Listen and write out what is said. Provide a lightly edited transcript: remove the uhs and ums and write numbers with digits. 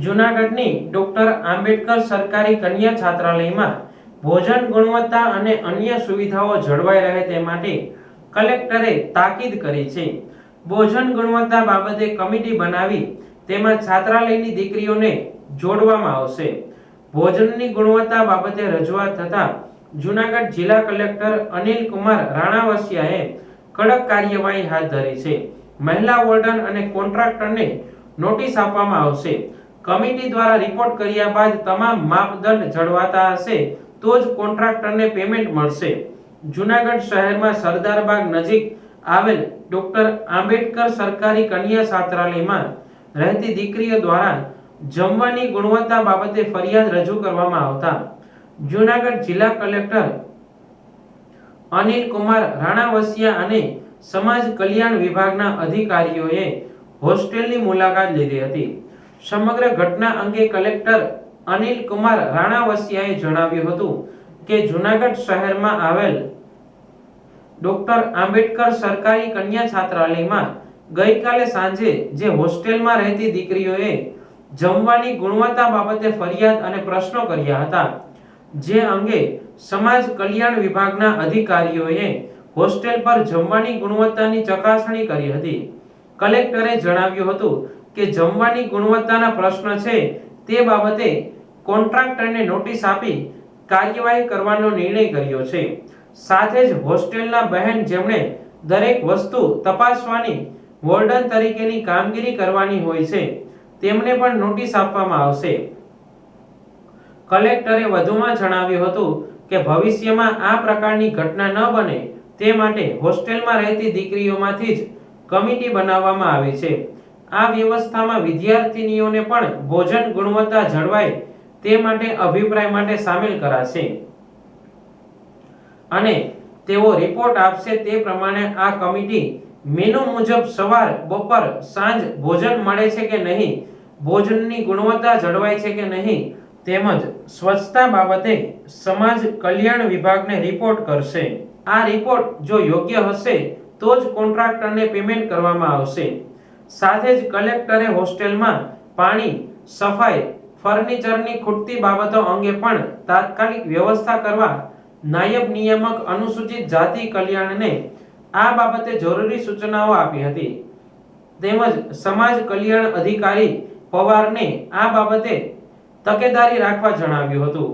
જૂનાગઢની ડોક્ટર આંબેડકર સરકારી કન્યા છાત્રાલયમાં ભોજન ગુણવત્તા અને અન્ય સુવિધાઓ જળવાઈ રહે તે માટે કલેક્ટરે તાકીદ કરી છે. ભોજન ગુણવત્તા બાબતે કમિટી બનાવી તેમાં છાત્રાલયની દીકરીઓને જોડવામાં આવશે. ભોજનની ગુણવત્તા બાબતે રજૂઆત થતા જૂનાગઢ જિલ્લા કલેક્ટર અનિલ કુમાર રાણાવસિયાએ કડક કાર્યવાહી હાથ ધરી છે. મહિલા વોર્ડન અને કોન્ટ્રાક્ટરને નોટિસ આપવામાં આવશે. કમિટી દ્વારા રિપોર્ટ કર્યા બાદ તમામ માપદંડ જળવાતા હશે તો જ કોન્ટ્રાક્ટરને પેમેન્ટ મળશે. જૂનાગઢ શહેરમાં સરદારબાગ નજીક આવેલ ડોક્ટર આંબેડકર સરકારી કન્યા છાત્રાલયમાં રહેતી દીકરીઓ દ્વારા જમવાની ગુણવત્તા બાબતે ફરિયાદ રજૂ કરવામાં આવતા જૂનાગઢ જિલ્લા કલેક્ટર અનિલ કુમાર રાણાવસિયા અને સમાજ કલ્યાણ વિભાગના અધિકારીઓએ હોસ્ટેલની મુલાકાત લીધી હતી. સમગ્ર ઘટના અંગે કલેક્ટર અનિલ કુમાર રાણાવસિયાએ જણાવ્યું હતું કે જૂનાગઢ શહેરમાં આવેલ ડોક્ટર આંબેડકર સરકારી કન્યા છાત્રાલયમાં ગઈકાલે સાંજે જે હોસ્ટેલમાં રહેતી દીકરીઓએ જમવાની ગુણવત્તા બાબતે ફરિયાદ અને પ્રશ્નો કર્યા હતા, જે અંગે સમાજ કલ્યાણ વિભાગના અધિકારીઓએ હોસ્ટેલ પર જમવાની ગુણવત્તાની ચકાસણી કરી હતી. કલેક્ટરે જણાવ્યું હતું કે જમવાની ગુણવત્તાના પ્રશ્ન છે તે બાબતે કોન્ટ્રાક્ટરને નોટિસ આપી કાર્યવાહી કરવાનો નિર્ણય કર્યો છે. સાથે જ હોસ્ટેલના બહેન જેમણે દરેક વસ્તુ તપાસવાની વોર્ડન તરીકેની કામગીરી કરવાની હોય છે તેમને પણ નોટિસ આપવામાં આવશે. કલેક્ટરે વધુમાં જણાવ્યું હતું કે ભવિષ્યમાં આ પ્રકારની ઘટના ન બને તે માટે હોસ્ટેલમાં રહેતી દીકરીઓમાંથી જ કમિટી બનાવવામાં આવી છે. આ વ્યવસ્થામાં વિદ્યાર્થીનીઓને પણ ભોજન ગુણવત્તા જળવાય તે માટે અભિપ્રાય માટે સામેલ કરાશે અને તેઓ રિપોર્ટ આપશે તે પ્રમાણે આ કમિટી મેનુ મુજબ સવાર, બપોર, સાંજ ભોજન મળે છે કે નહીં, ભોજનની ગુણવત્તા જળવાય છે કે નહીં તેમજ સ્વચ્છતા બાબતે સમાજ કલ્યાણ વિભાગને રિપોર્ટ કરશે. આ રિપોર્ટ જો યોગ્ય હશે તો જ કોન્ટ્રાક્ટરને પેમેન્ટ કરવામાં આવશે. સાથે જ કલેક્ટરે હોસ્ટેલમાં પાણી, સફાઈ, ફર્નિચરની ખૂટતી બાબતો અંગે પણ તાત્કાલિક વ્યવસ્થા કરવા નાયબ નિયામક અનુસૂચિત જાતિ કલ્યાણને આ બાબતે જરૂરી સૂચનાઓ આપી હતી. તેમજ સમાજ કલ્યાણ અધિકારી પવારને આ બાબતે તકેદારી રાખવા જણાવ્યું હતું.